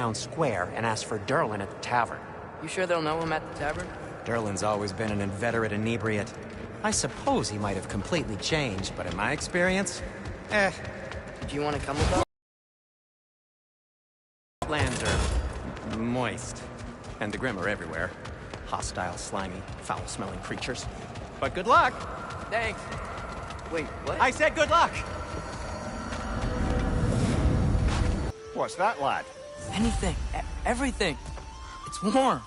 town square and ask for Derlin at the tavern. You sure they'll know him at the tavern? Derlin's always been an inveterate inebriate. I suppose he might have completely changed, but in my experience, Did you want to come with us? lands are moist. And the Grim are everywhere. Hostile, slimy, foul-smelling creatures. But good luck! Thanks. Wait, what? I said good luck! What's that, lad? Anything. Everything. It's warm.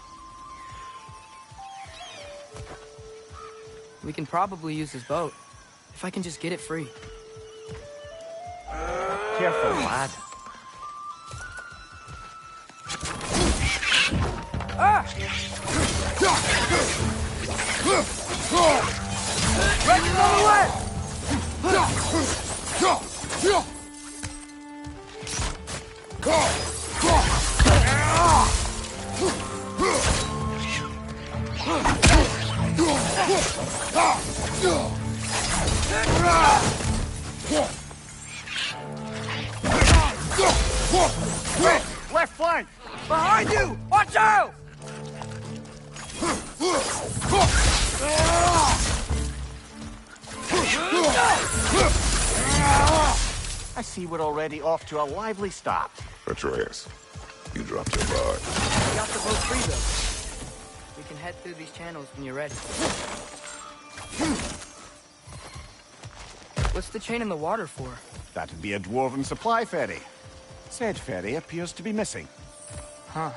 We can probably use this boat. If I can just get it free. Careful, lad. Right on the way! Left flank! Behind you! Watch out! I see we're already off to a lively start. Atreus, you dropped your guard. We got the boat free, though. We can head through these channels when you're ready. What's the chain in the water for? That'd be a dwarven supply ferry. Said ferry appears to be missing. Huh.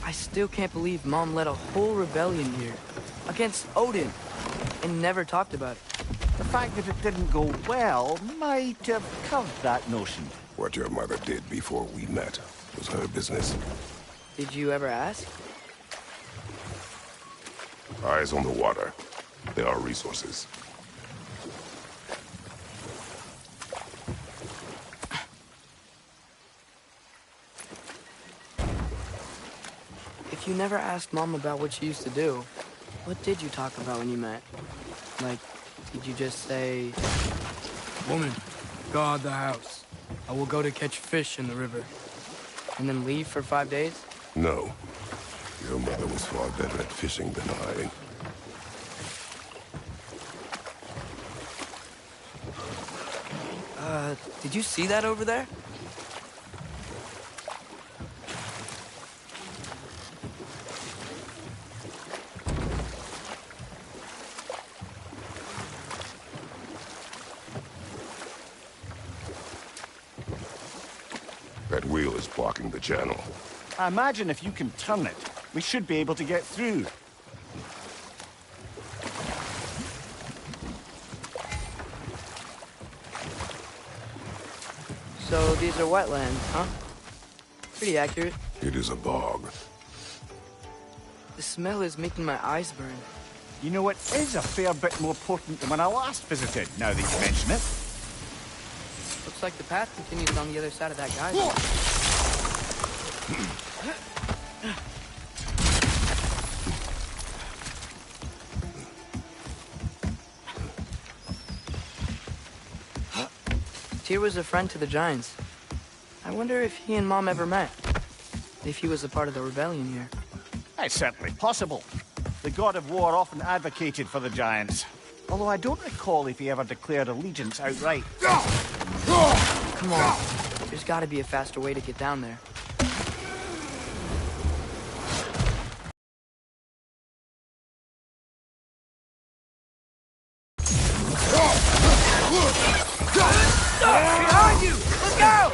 I still can't believe Mom led a whole rebellion here. Against Odin. And never talked about it. The fact that it didn't go well might have curved that notion. What your mother did before we met was her business. Did you ever ask? Eyes on the water. There are resources. If you never asked Mom about what she used to do, what did you talk about when you met? Like, did you just say... Woman, guard the house. I will go to catch fish in the river. And then leave for 5 days? No. Your mother was far better at fishing than I. Did you see that over there? That wheel is blocking the channel. I imagine if you can turn it, we should be able to get through. So these are wetlands, huh? Pretty accurate. It is a bog. The smell is making my eyes burn. You know, it is a fair bit more potent than when I last visited, now that you mention it. Looks like the path continues on the other side of that geyser. Tyr was a friend to the Giants. I wonder if he and Mom ever met. If he was a part of the rebellion here. It's certainly possible. The god of war often advocated for the Giants. Although I don't recall if he ever declared allegiance outright. Come on. There's got to be a faster way to get down there. Behind you! Look out!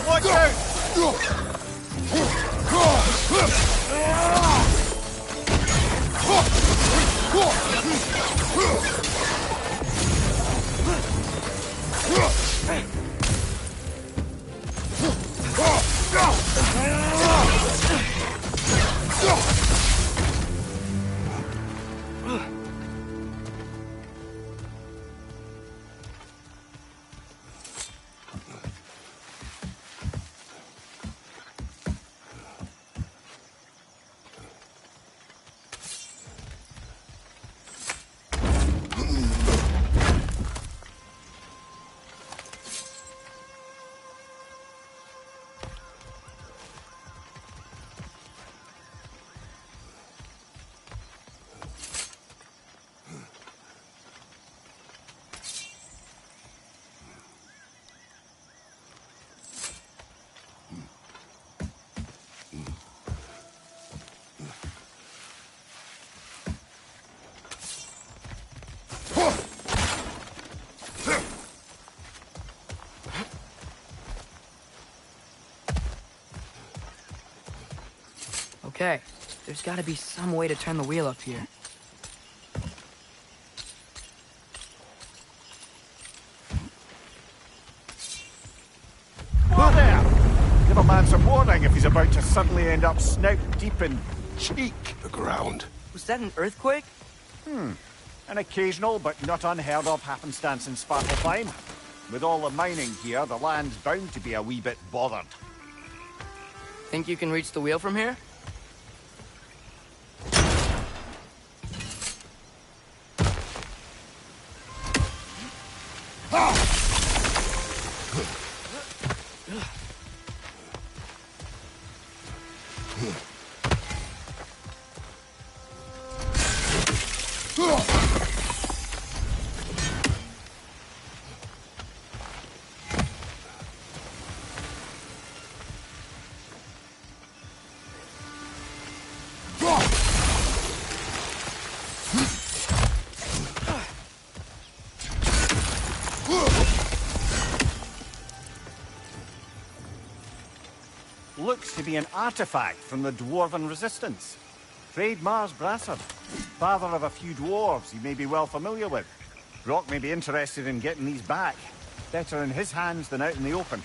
Watch out! Okay, there's gotta be some way to turn the wheel up here. Whoa there! Give a man some warning if he's about to suddenly end up snout deep in cheek. The ground. Was that an earthquake? An occasional but not unheard of happenstance in Svartalfheim. With all the mining here, the land's bound to be a wee bit bothered. Think you can reach the wheel from here? Looks to be an artifact from the Dwarven Resistance. Trade Mars Brassard, father of a few dwarves you may be well familiar with. Brock may be interested in getting these back. Better in his hands than out in the open.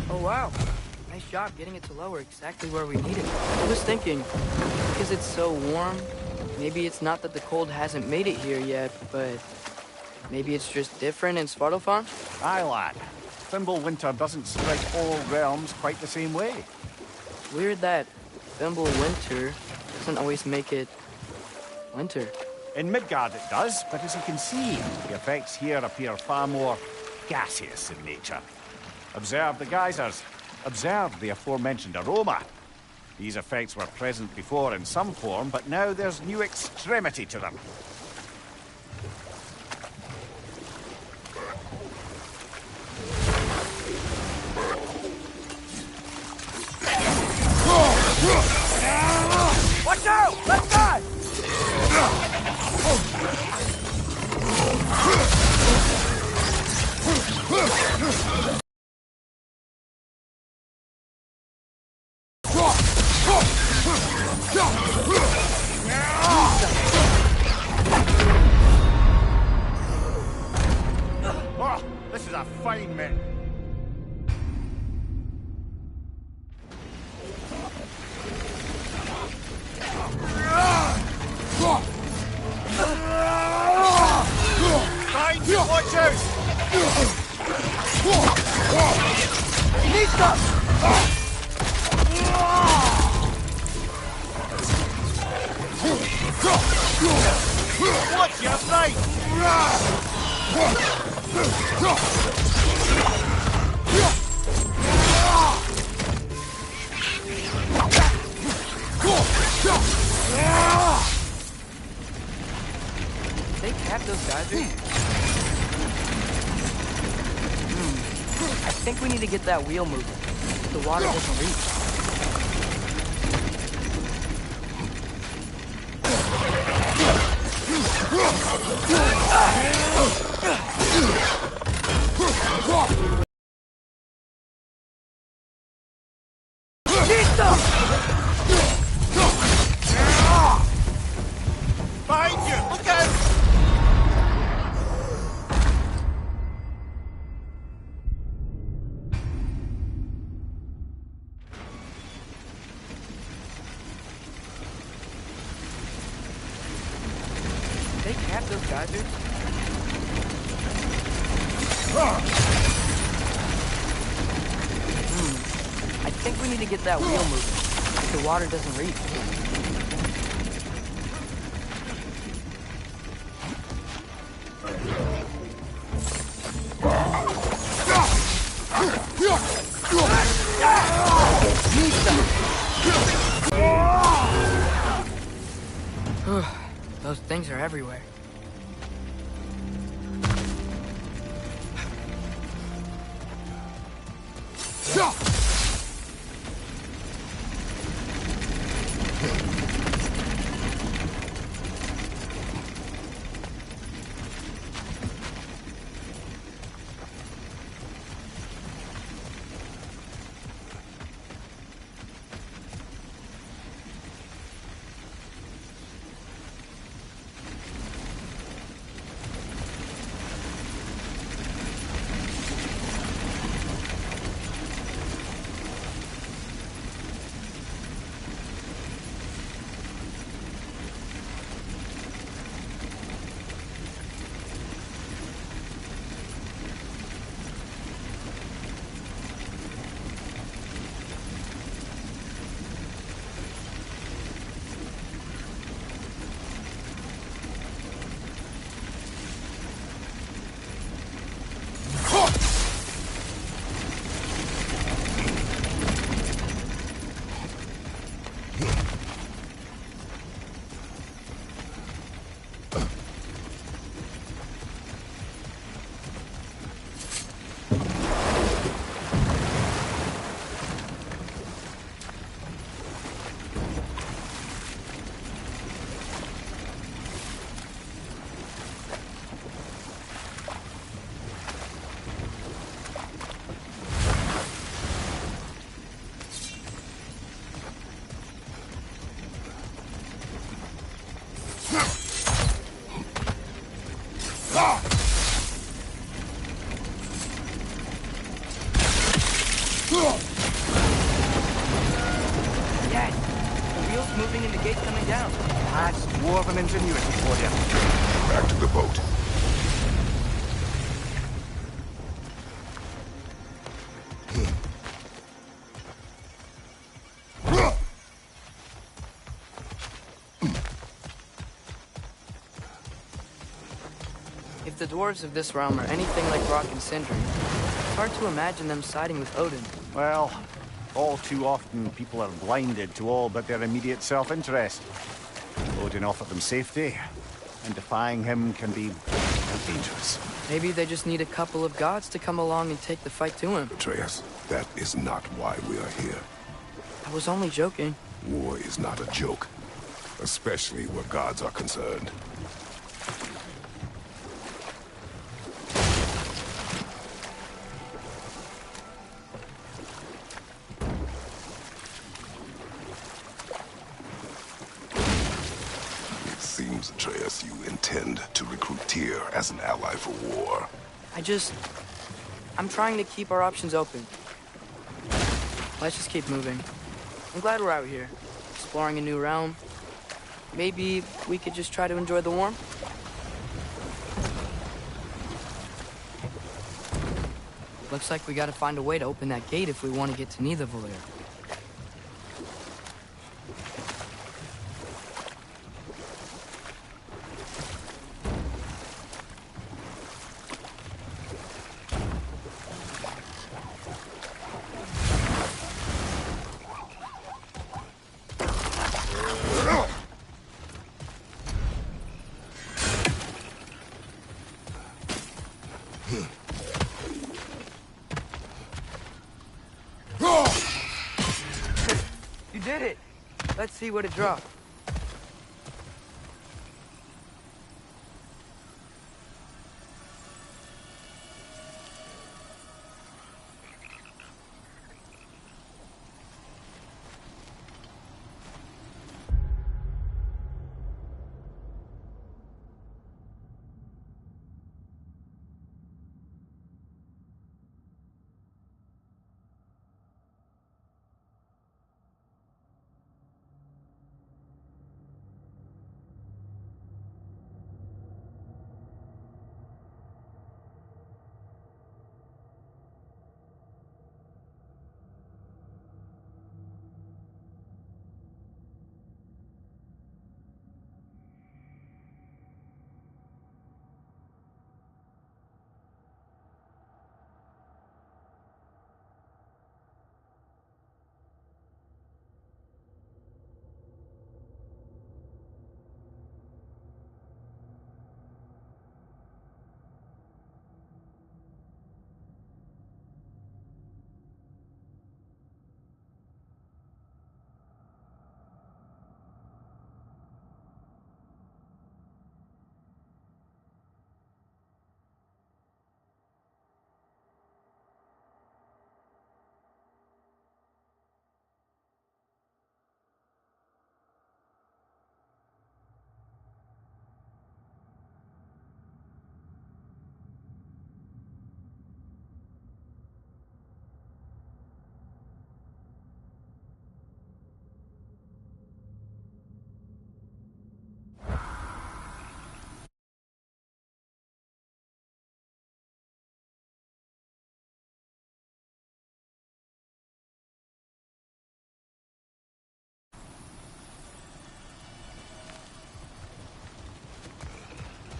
Oh wow, nice job getting it to lower exactly where we need it. I was thinking, because it's so warm, maybe it's not that the cold hasn't made it here yet, but maybe it's just different in Svartalfheim? Aye, lad. Thimble winter doesn't strike all realms quite the same way. Weird that Thimble winter doesn't always make it winter. In Midgard it does, but as you can see, the effects here appear far more gaseous in nature. Observe the geysers. Observe the aforementioned aroma. These effects were present before in some form, but now there's new extremity to them. Watch out! Let's go! What's your sight? They cap those geysers? I think we need to get that wheel moving. The water doesn't reach. Behind you! Look out! They cap those geysers? I think we need to get that wheel moving. The water doesn't reach. Those things are everywhere. Yes! The wheel's moving and the gate's coming down. That's dwarven ingenuity for you. Back to the boat. If the dwarves of this realm are anything like Rock and Sindri, it's hard to imagine them siding with Odin. Well, all too often people are blinded to all but their immediate self-interest. Odin offered them safety, and defying him can be dangerous. Maybe they just need a couple of gods to come along and take the fight to him. Atreus, that is not why we are here. I was only joking. War is not a joke, especially where gods are concerned. Seems, Atreus, you intend to recruit Tyr as an ally for war. I'm trying to keep our options open. Let's just keep moving. I'm glad we're out here, exploring a new realm. Maybe we could just try to enjoy the warmth? Looks like we gotta find a way to open that gate if we want to get to Nidavellir. You did it! Let's see what it dropped.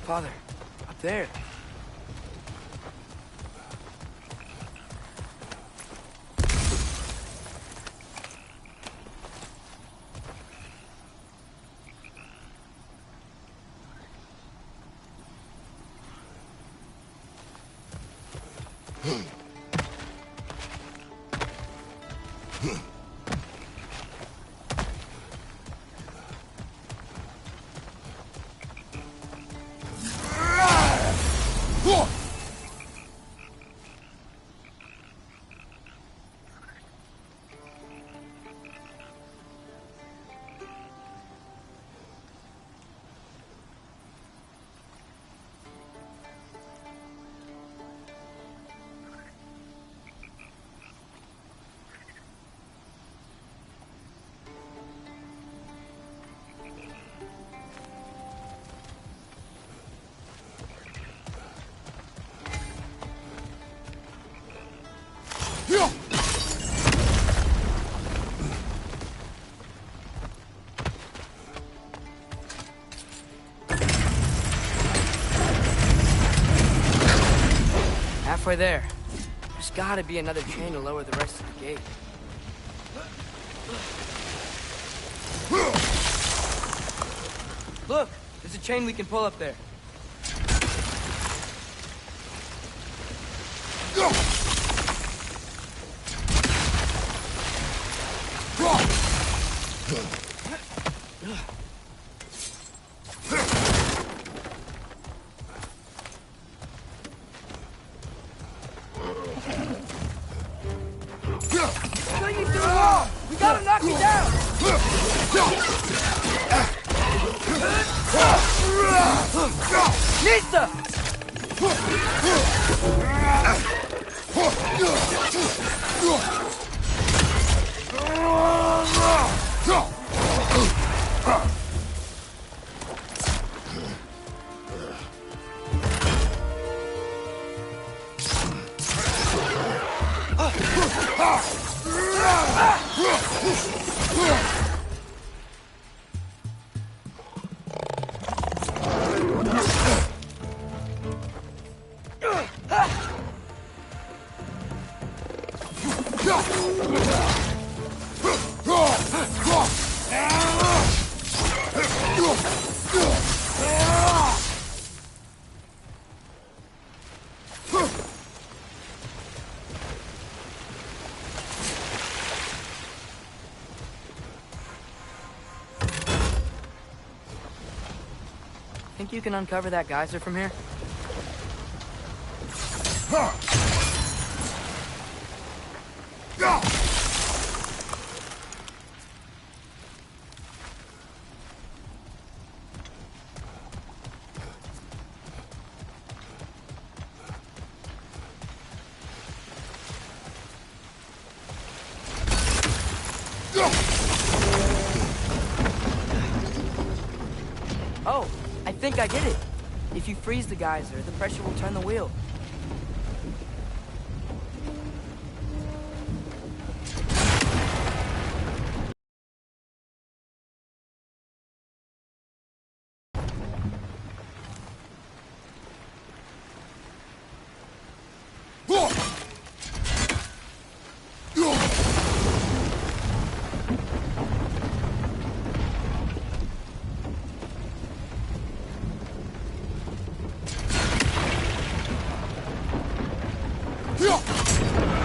Father, up there. Halfway there. There's gotta be another chain to lower the rest of the gate. Look! There's a chain we can pull up there. Think you can uncover that geyser from here? Oh, I think I get it. If you freeze the geyser, the pressure will turn the wheel.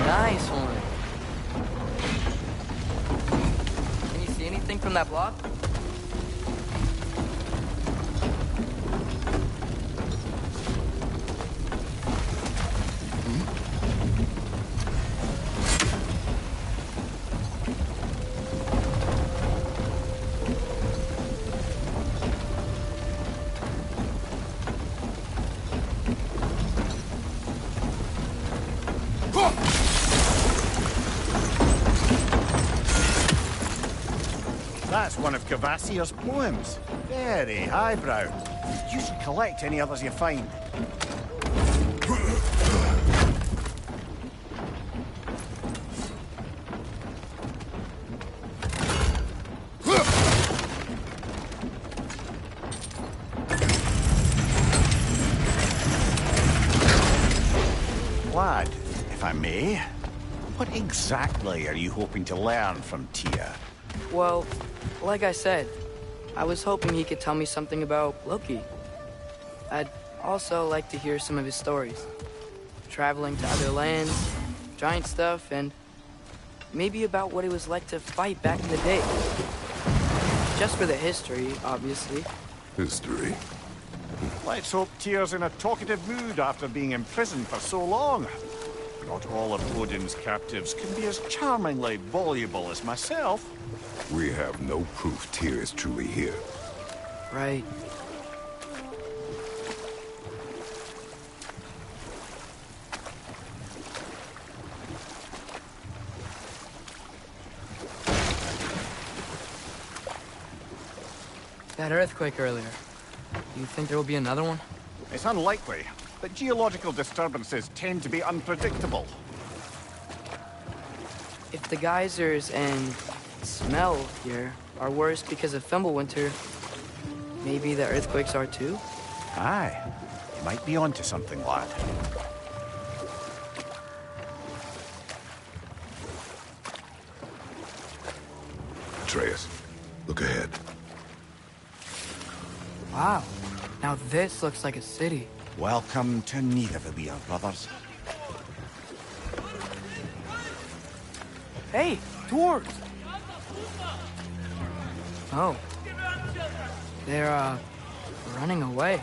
Nice one. Can you see anything from that block? That's one of Cavassier's poems. Very highbrow. You should collect any others you find. Lad, if I may, what exactly are you hoping to learn from Tia? Well, like I said, I was hoping he could tell me something about Loki. I'd also like to hear some of his stories. Traveling to other lands, giant stuff, and maybe about what it was like to fight back in the day. Just for the history, obviously. History. Let's hope Tyr's in a talkative mood after being imprisoned for so long. Not all of Odin's captives can be as charmingly voluble as myself. We have no proof Tyr is truly here. Right. That earthquake earlier. You think there will be another one? It's unlikely, but geological disturbances tend to be unpredictable. If the geysers and smell here are worse because of Fimbulwinter, maybe the earthquakes are too? Aye, you might be onto something, lad. Atreus, look ahead. Wow. Now this looks like a city. Welcome to Nidavellir, brothers. Hey, dwarves! Oh. They're, running away.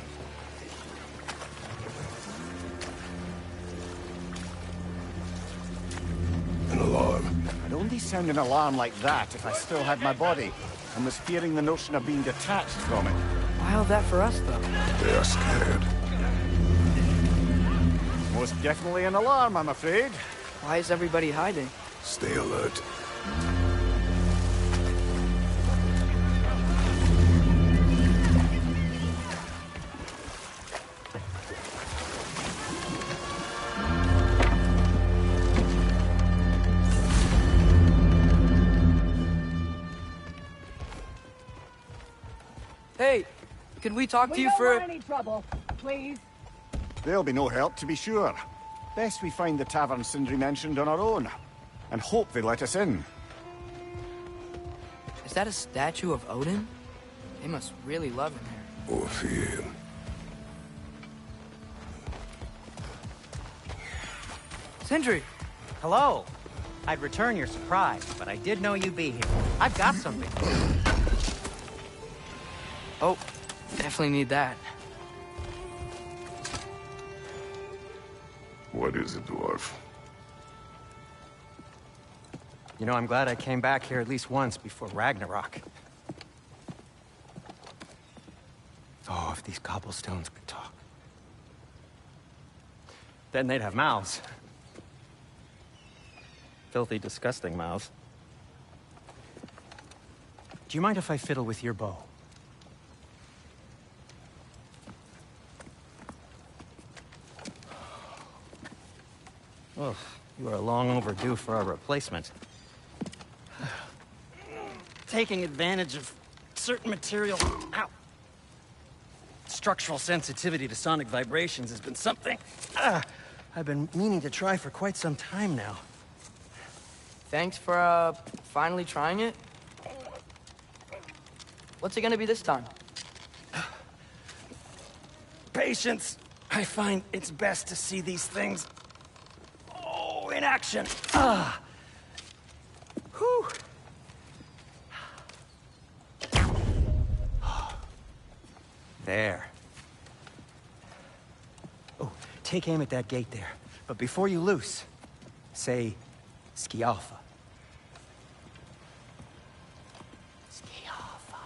An alarm. I'd only sound an alarm like that if I still had my body, and was fearing the notion of being detached from it. Why all that for us, though? They are scared. Most definitely an alarm, I'm afraid. Why is everybody hiding? Stay alert. Hey, could we talk to you We for... don't want any trouble, please. There'll be no help, to be sure. Best we find the tavern Sindri mentioned on our own, and hope they let us in. Is that a statue of Odin? They must really love him here. Or fear him. Sindri! Hello. I'd return your surprise, but I did know you'd be here. I've got something. Oh, definitely need that. What is it, dwarf? You know, I'm glad I came back here at least once before Ragnarok. Oh, if these cobblestones could talk. Then they'd have mouths. Filthy, disgusting mouths. Do you mind if I fiddle with your bow? Oh, you are long overdue for a replacement. Taking advantage of certain material. Ow. Structural sensitivity to sonic vibrations has been something I've been meaning to try for quite some time now. Thanks for, finally trying it. What's it gonna be this time? Patience. I find it's best to see these things, in action. Whew. There. Oh, take aim at that gate there. But before you loose, say, Ski Alpha. Ski Alpha.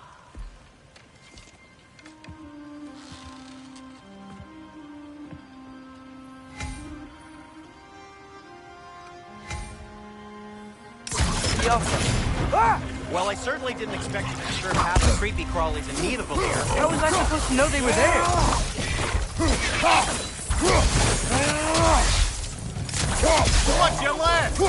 Ski Alpha. Ah! Well, I certainly didn't expect you to disturb half the creepy crawlies in need of a lair. How was I supposed to know they were there? What's your left?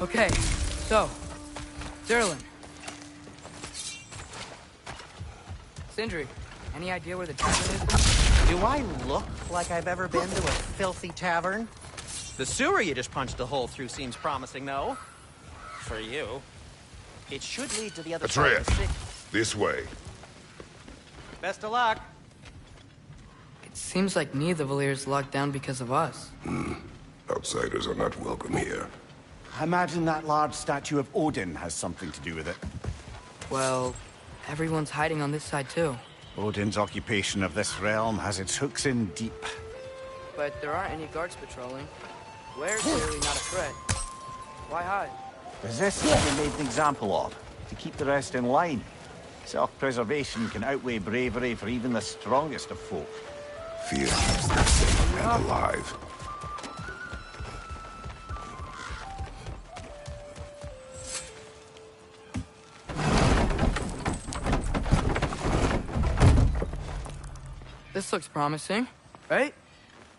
Okay, so, Derlin. Sindri, any idea where the tavern is? Do I look like I've ever been to a filthy tavern? The sewer you just punched a hole through seems promising, though. For you. It should lead to the other That's side right. of the city. This way. Best of luck. It seems like neither Valyr's locked down because of us. Outsiders are not welcome here. I imagine that large statue of Odin has something to do with it. Well, everyone's hiding on this side too. Odin's occupation of this realm has its hooks in deep. But there aren't any guards patrolling. We're clearly not a threat. Why hide? Is this what we made an example of? To keep the rest in line? Self-preservation can outweigh bravery for even the strongest of folk. Fear keeps them safe and alive. This looks promising, right?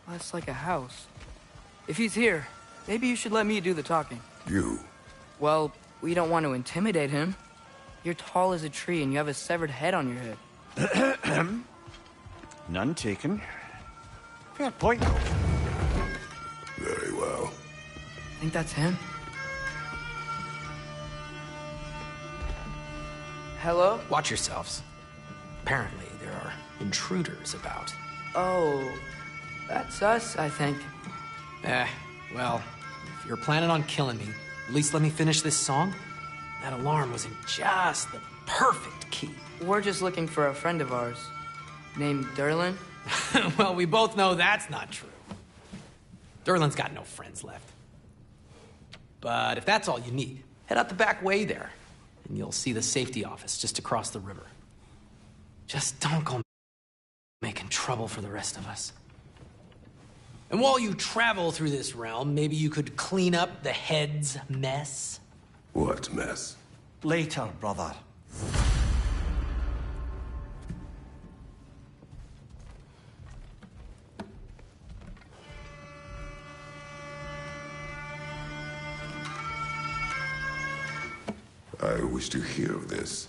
That's like a house. If he's here, maybe you should let me do the talking. You. Well, we don't want to intimidate him. You're tall as a tree and you have a severed head on your head. None taken. Fair point, though. Very well. Think that's him? Hello? Watch yourselves. Apparently, there are intruders about. Oh, that's us, I think. Well, if you're planning on killing me, at least let me finish this song. That alarm was in just the perfect key. We're just looking for a friend of ours, named Derlin. Well, we both know that's not true. Derlin's got no friends left. But if that's all you need, head out the back way there, and you'll see the safety office just across the river. Just don't go making trouble for the rest of us. And while you travel through this realm, maybe you could clean up the head's mess. What mess? Later, brother. I wish to hear of this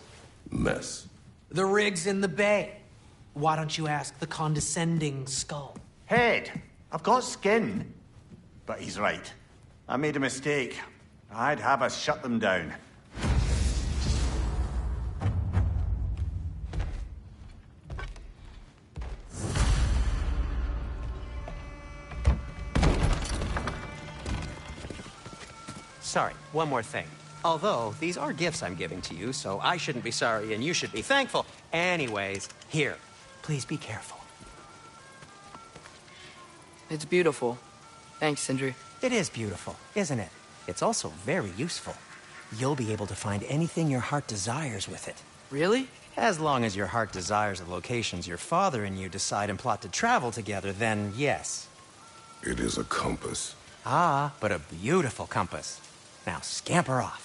mess. The rig's in the bay. Why don't you ask the condescending skull? Head. I've got skin. But he's right. I made a mistake. I'd have us shut them down. sorry, one more thing. Although, these are gifts I'm giving to you, so I shouldn't be sorry and you should be thankful. Anyways, here, please be careful. It's beautiful. Thanks, Sindri. It is beautiful, isn't it? It's also very useful. You'll be able to find anything your heart desires with it. Really? As long as your heart desires the locations your father and you decide and plot to travel together, then yes. It is a compass. Ah, but a beautiful compass. Now scamper off.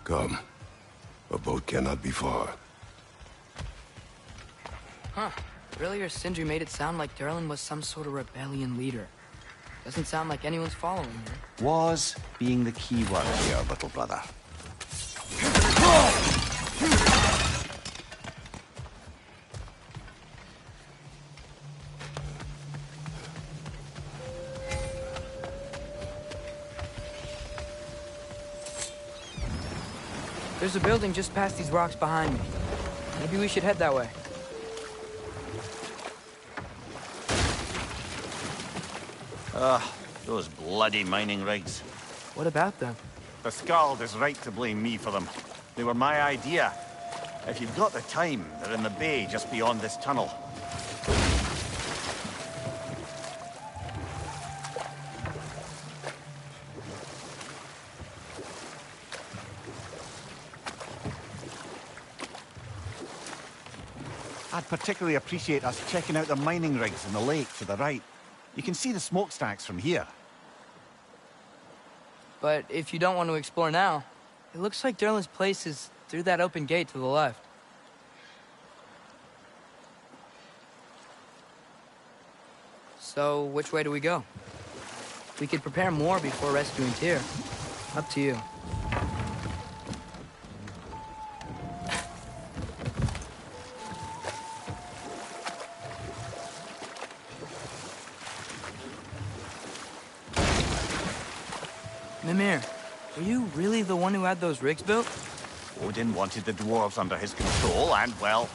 Come. A boat cannot be far. Huh. Earlier, Sindri made it sound like Durlin was some sort of rebellion leader. Doesn't sound like anyone's following her. Was being the key word here, little brother. There's a building just past these rocks behind me. Maybe we should head that way. Those bloody mining rigs. What about them? The Skald is right to blame me for them. They were my idea. If you've got the time, they're in the bay just beyond this tunnel. I'd particularly appreciate us checking out the mining rigs in the lake to the right. You can see the smokestacks from here. But if you don't want to explore now, it looks like Durlin's place is through that open gate to the left. So, which way do we go? We could prepare more before rescuing Tyr. Up to you. Mimir, are you really the one who had those rigs built? Odin wanted the dwarves under his control, and, well,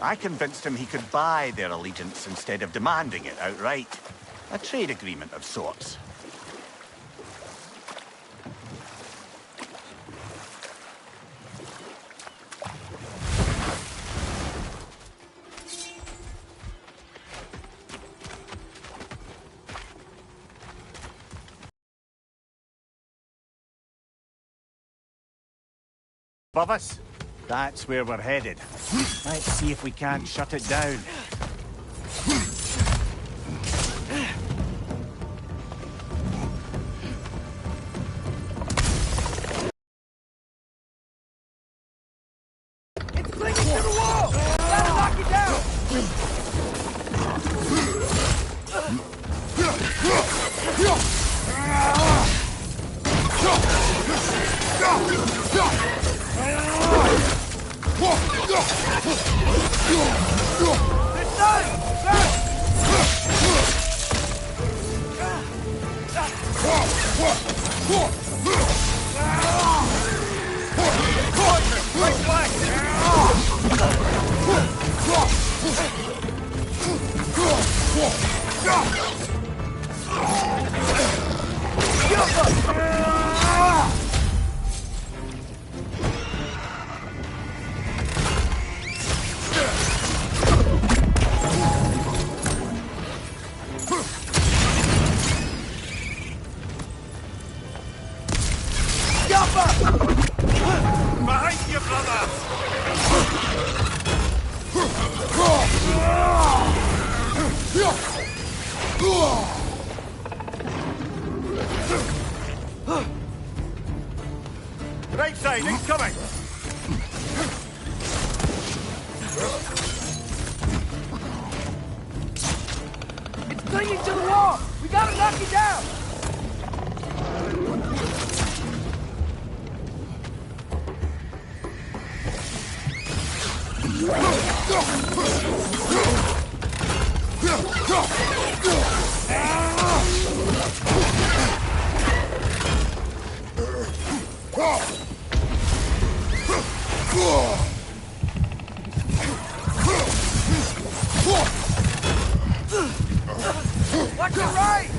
I convinced him he could buy their allegiance instead of demanding it outright. A trade agreement of sorts. Above us? That's where we're headed. Let's see if we can't shut it down. It's clinging to the wall! Gotta knock it down! Behind you, brother! Right side, incoming! It's clinging to the wall! We gotta knock it down! Watch your right!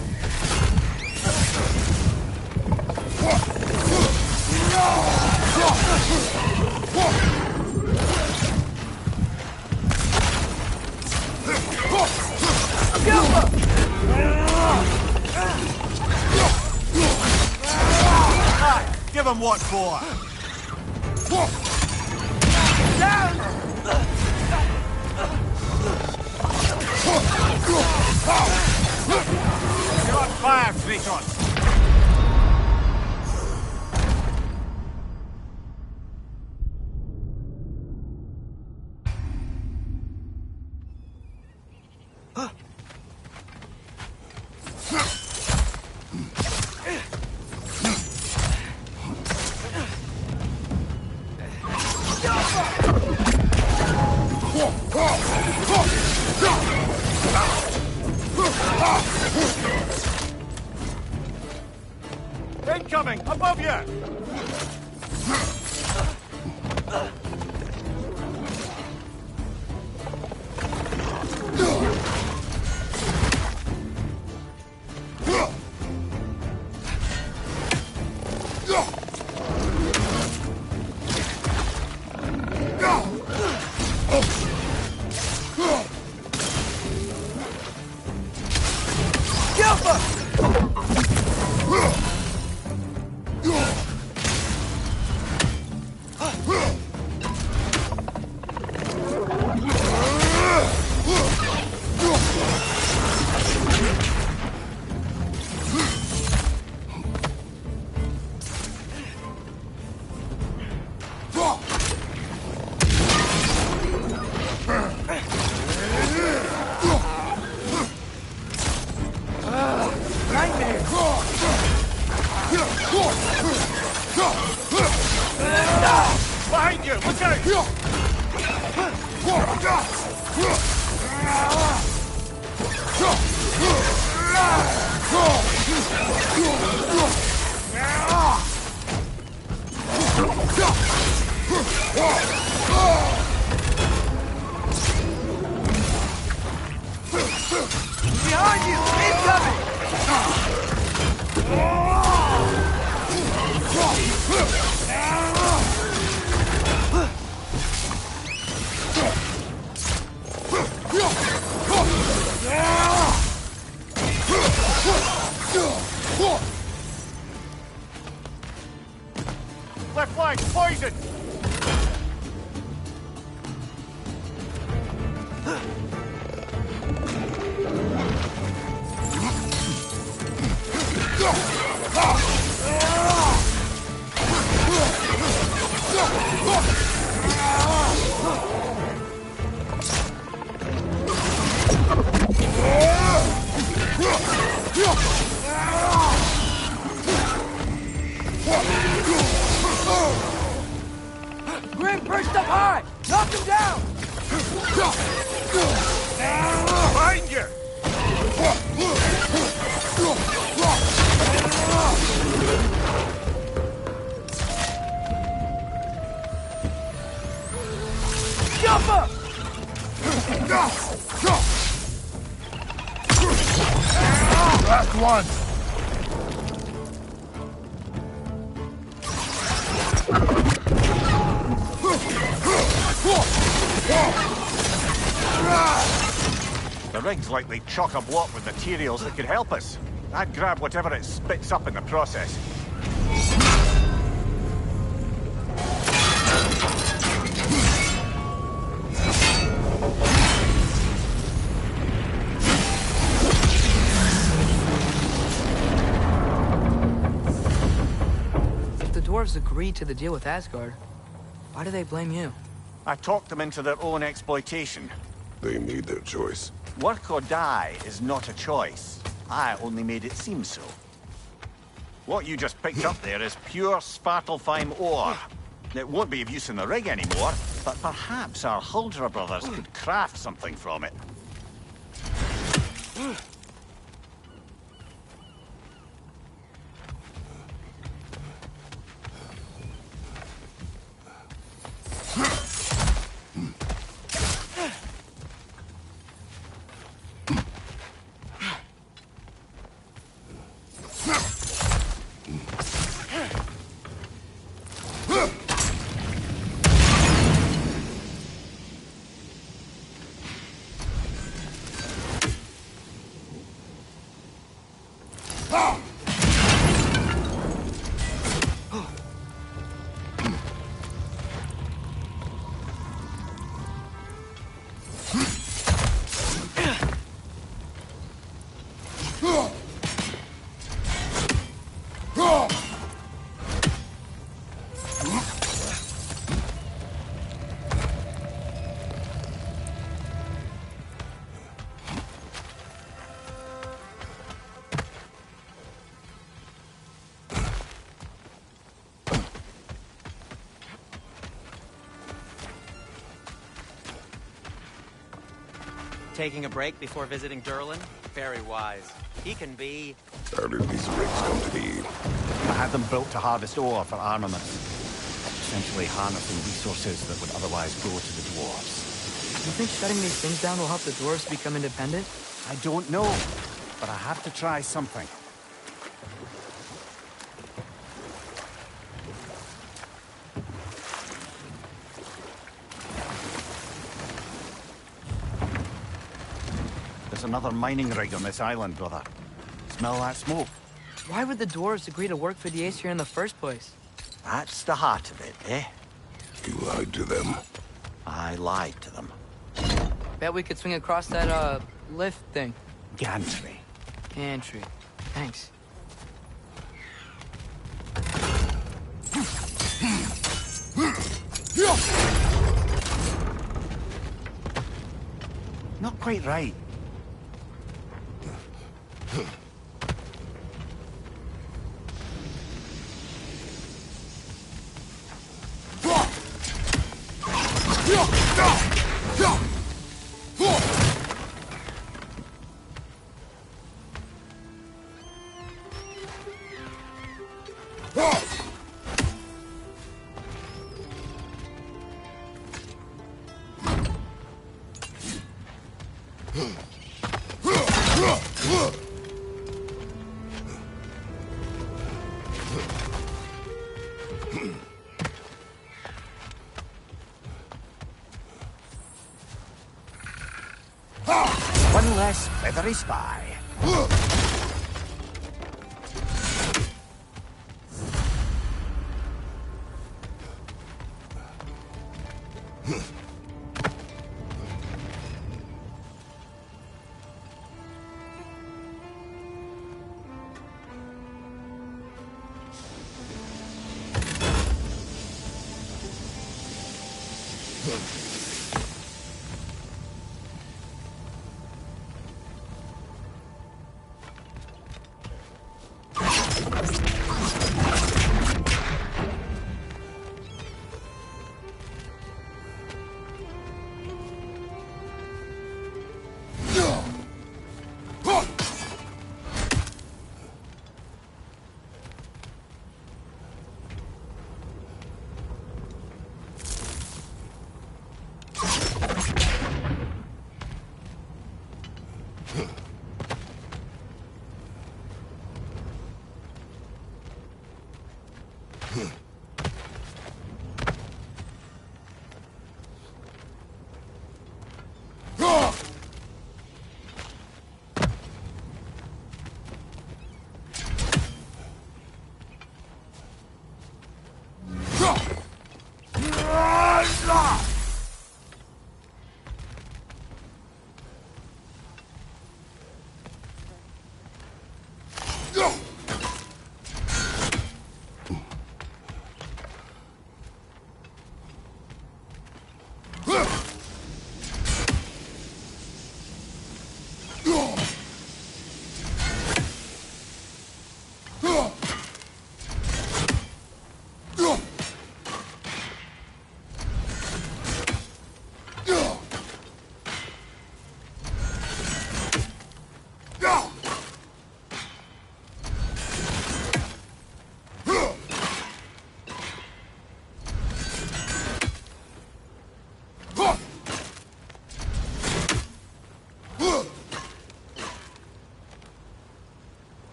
Give him what for! You're on fire, Kratos! Incoming! Above you! Behind you! Look out! Behind you! Incoming! Left flank, poison! Grim perched up high! Knock him down! Behind you! Jumper! Last one! The rig's likely chock-a-block with materials that could help us. I'd grab whatever it spits up in the process. dwarves agreed to the deal with Asgard, why do they blame you? I talked them into their own exploitation. They made their choice. Work or die is not a choice. I only made it seem so. What you just picked up there is pure Svartalfheim ore. It won't be of use in the rig anymore, but perhaps our Huldra brothers could craft something from it. Taking a break before visiting Durlin? Very wise. He can be... How did these rigs come to be? I had them built to harvest ore for armaments. Essentially harnessing resources that would otherwise go to the dwarves. You think shutting these things down will help the dwarves become independent? I don't know, but I have to try something. There's another mining rig on this island, brother. Smell that smoke? Why would the dwarves agree to work for the Aesir in the first place? That's the heart of it, eh? You lied to them. I lied to them. Bet we could swing across that, lift thing. Gantry. Gantry. Thanks. Not quite right. One less feathery spy.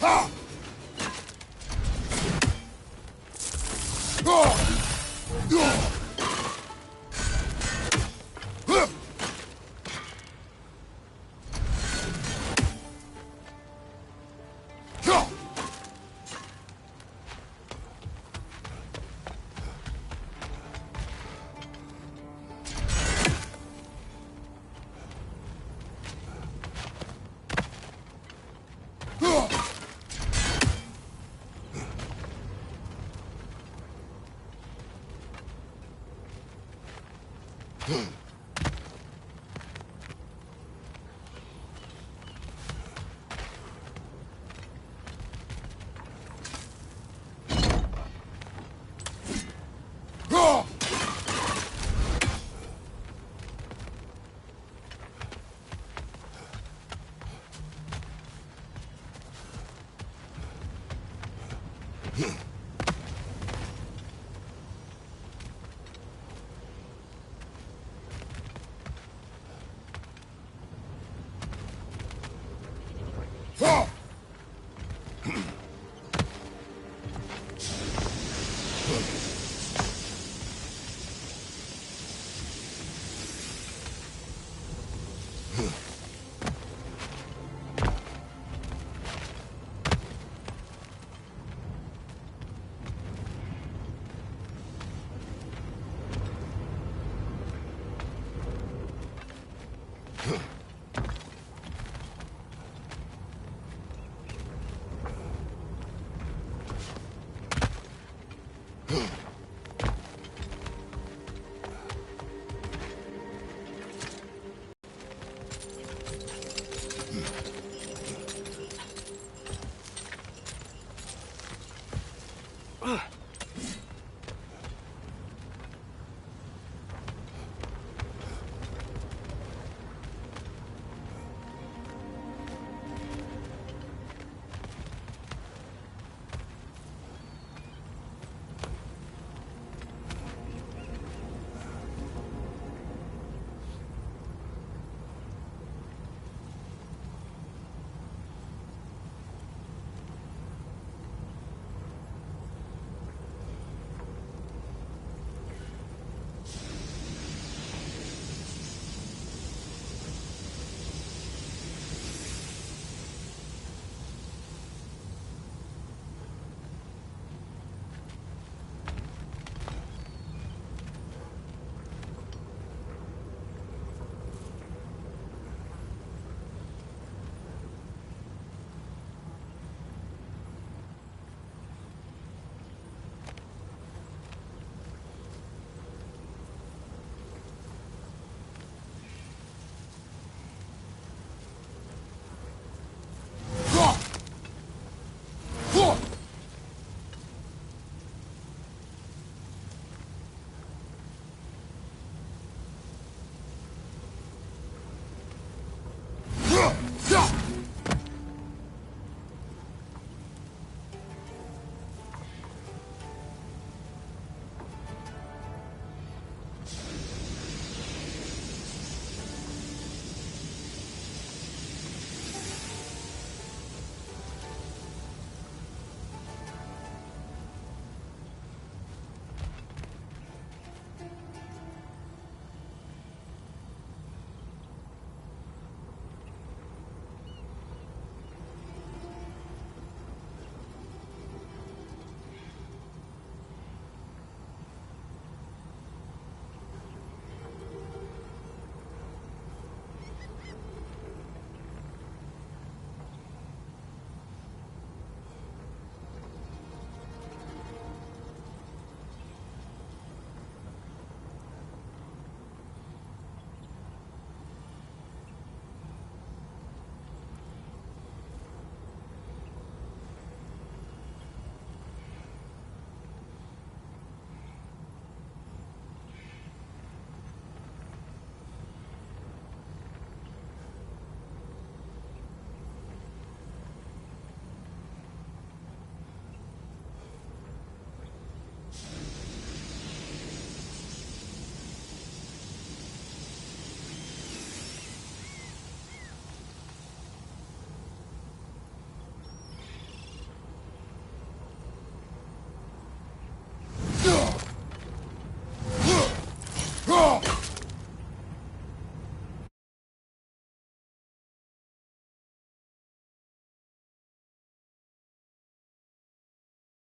Huh.